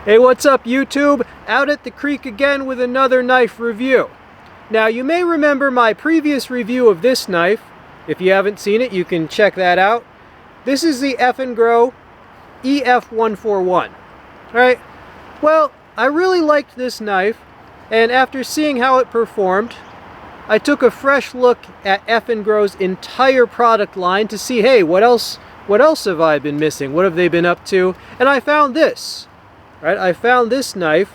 Hey, what's up YouTube? Out at the creek again with another knife review. Now you may remember my previous review of this knife. If you haven't seen it, you can check that out. This is the Eafengrow EF141. Alright, well, I really liked this knife, and after seeing how it performed, I took a fresh look at Eafengrow's entire product line to see, hey, what else have I been missing? What have they been up to? And I found this. Right, I found this knife.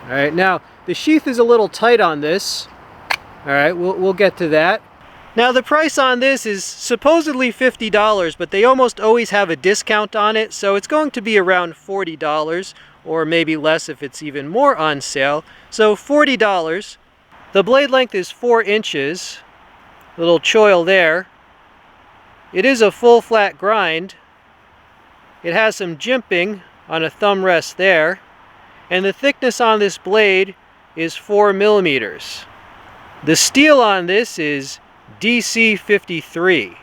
All right, now the sheath is a little tight on this. All right, we'll get to that. Now the price on this is supposedly $50, but they almost always have a discount on it, so it's going to be around $40, or maybe less if it's even more on sale. So $40. The blade length is 4 inches. Little choil there. It is a full flat grind. It has some jimping on a thumb rest there, and the thickness on this blade is 4 millimeters. The steel on this is DC53.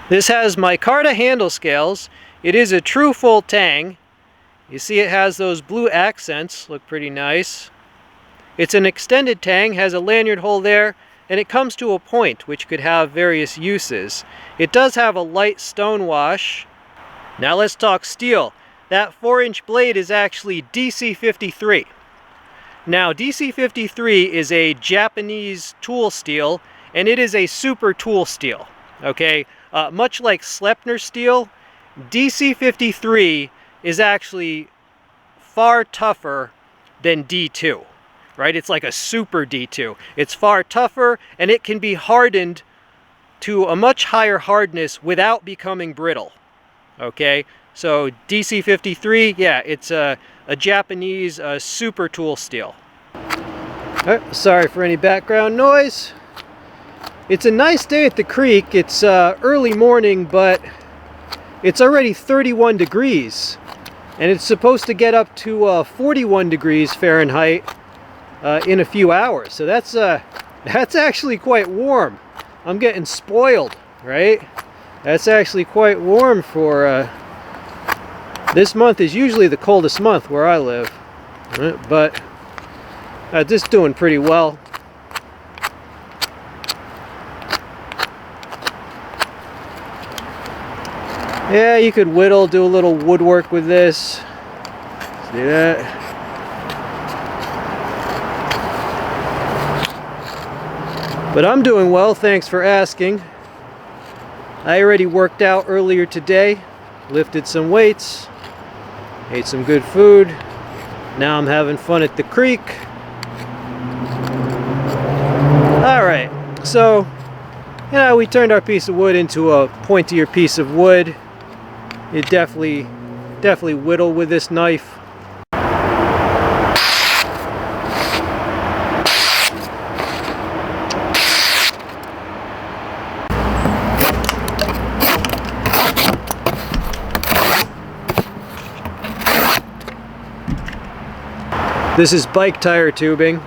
This has micarta handle scales. It is a true full tang. You see it has those blue accents, look pretty nice. It's an extended tang, has a lanyard hole there, and it comes to a point which could have various uses. It does have a light stone wash. Now let's talk steel. That 4-inch blade is actually DC53. Now, DC53 is a Japanese tool steel, and it is a super tool steel. Okay, much like Sleipner steel, DC53 is actually far tougher than D2. Right? It's like a super D2. It's far tougher, and it can be hardened to a much higher hardness without becoming brittle. Okay? So DC53, yeah, it's a Japanese super tool steel. Sorry for any background noise. It's a nice day at the creek. It's early morning, but it's already 31 degrees. And it's supposed to get up to 41 degrees Fahrenheit in a few hours. So that's actually quite warm. I'm getting spoiled, right? That's actually quite warm for... This month is usually the coldest month where I live, but just doing pretty well. Yeah, you could whittle, do a little woodwork with this. See that? But I'm doing well, thanks for asking. I already worked out earlier today, lifted some weights. Ate some good food. Now I'm having fun at the creek. Alright, so we turned our piece of wood into a pointier piece of wood. You definitely whittle with this knife. This is bike tire tubing.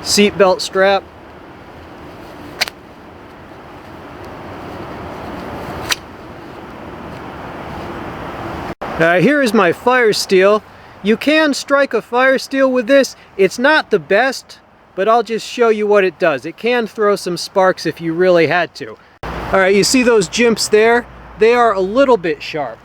Seat belt strap. Here is my fire steel. You can strike a fire steel with this. It's not the best, but I'll just show you what it does. It can throw some sparks if you really had to. Alright, you see those jimps there? They are a little bit sharp.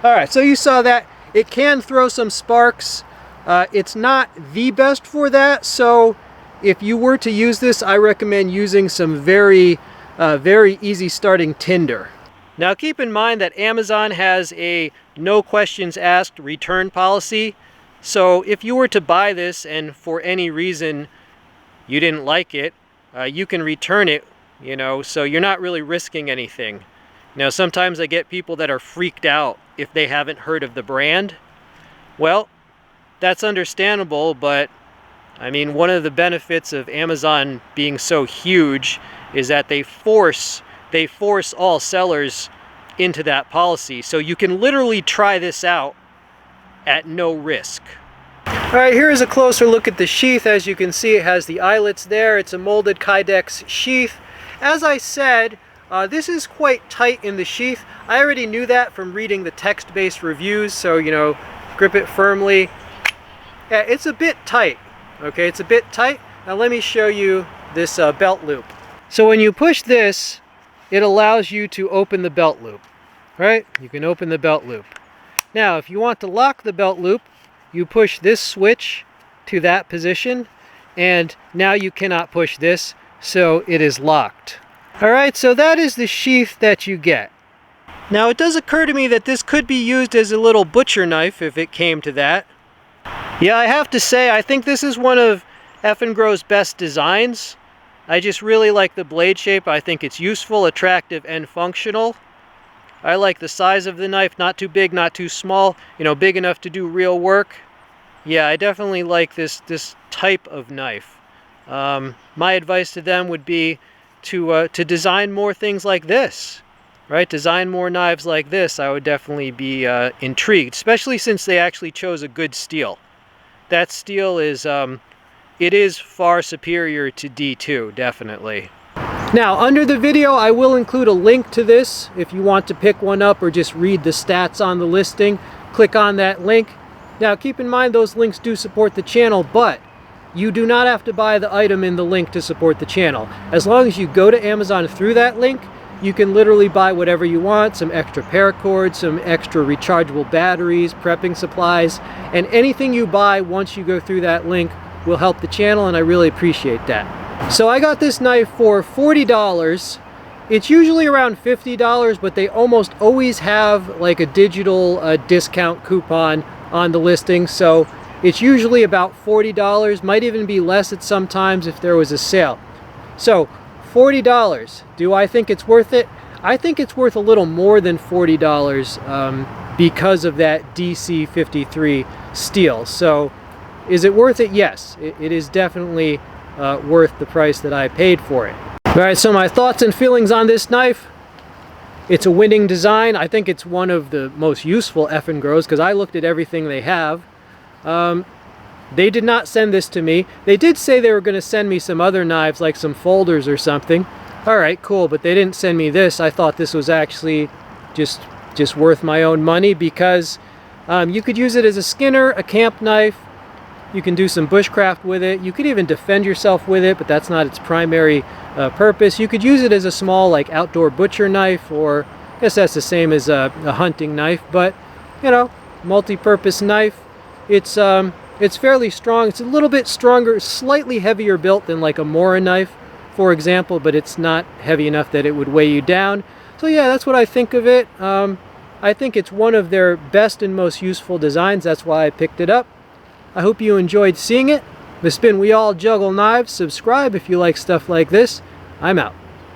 Alright, so you saw that. It can throw some sparks. It's not the best for that, so if you were to use this, I recommend using some very easy starting tinder. Now keep in mind that Amazon has a no questions asked return policy. So if you were to buy this and for any reason you didn't like it, you can return it, so you're not really risking anything. Now sometimes I get people that are freaked out if they haven't heard of the brand. Well, that's understandable, but I mean, one of the benefits of Amazon being so huge is that they force all sellers into that policy. So you can literally try this out at no risk. All Alright, here is a closer look at the sheath. As you can see, it has the eyelets there. It's a molded Kydex sheath. As I said, this is quite tight in the sheath. I already knew that from reading the text-based reviews, so, you know, grip it firmly. Yeah, it's a bit tight. Okay, it's a bit tight. Now let me show you this belt loop. So when you push this, it allows you to open the belt loop, right? You can open the belt loop. Now, if you want to lock the belt loop, you push this switch to that position, and now you cannot push this, so it is locked. Alright, so that is the sheath that you get. Now it does occur to me that this could be used as a little butcher knife if it came to that. Yeah, I have to say, I think this is one of Eafengrow's best designs. I just really like the blade shape. I think it's useful, attractive, and functional. I like the size of the knife, not too big, not too small, you know, big enough to do real work. Yeah, I definitely like this type of knife. My advice to them would be to design more things like this, right? Design more knives like this. I would definitely be intrigued, especially since they actually chose a good steel. That steel is, it is far superior to D2, definitely. Now, under the video, I will include a link to this if you want to pick one up or just read the stats on the listing. Click on that link. Now, keep in mind those links do support the channel, but you do not have to buy the item in the link to support the channel. As long as you go to Amazon through that link, you can literally buy whatever you want, some extra paracord, some extra rechargeable batteries, prepping supplies, and anything you buy once you go through that link will help the channel, and I really appreciate that. So I got this knife for $40. It's usually around $50, but they almost always have like a digital discount coupon on the listing, so it's usually about $40, might even be less at some times if there was a sale. So $40, do I think it's worth it? I think it's worth a little more than $40 because of that DC53 steel. So is it worth it? Yes, it is definitely worth the price that I paid for it. All right, so my thoughts and feelings on this knife. It's a winning design. I think it's one of the most useful Eafengrows because I looked at everything they have. They did not send this to me. They did say they were going to send me some other knives, like some folders or something. All right, cool, but they didn't send me this. I thought this was actually just worth my own money because you could use it as a skinner, a camp knife. You can do some bushcraft with it. You could even defend yourself with it, but that's not its primary purpose. You could use it as a small, like, outdoor butcher knife, or I guess that's the same as a hunting knife, but, you know, multi-purpose knife. It's fairly strong. It's a little bit stronger, slightly heavier built than like a Mora knife, for example, but it's not heavy enough that it would weigh you down. So yeah, that's what I think of it. I think it's one of their best and most useful designs. That's why I picked it up. I hope you enjoyed seeing it. This has been We All Juggle Knives. Subscribe if you like stuff like this. I'm out.